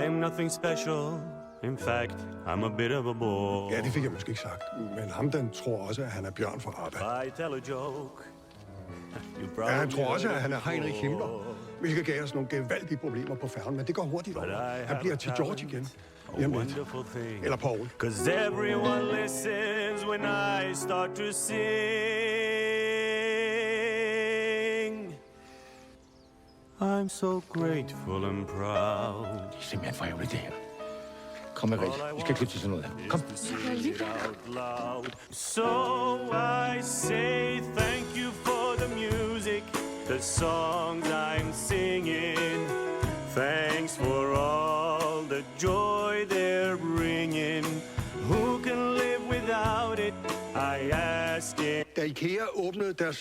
I'm nothing special. In fact, I'm a bit of a bore. Ja, det fik jeg måske ikke sagt. Men ham, den tror også, at han er Bjørn fra ABBA. I tell a joke. Ja, han tror også, at han er Heinrich Himmler, hvilket gav os nogle gevaldige problemer på færgen, men det går hurtigt over. Han bliver til George igen. Jamen, eller Paul. 'Cause everyone listens when I start to sing. I'm so grateful and proud. Det er simpelthen for ærgerligt, det her. Kom med, Rik. Vi skal klippe til sådan noget her. Kom. So I say thank you for the music, the songs I'm singing. Thanks for all the joy they're bringing. Who can live without it? I ask it. Da IKEA åbnede deres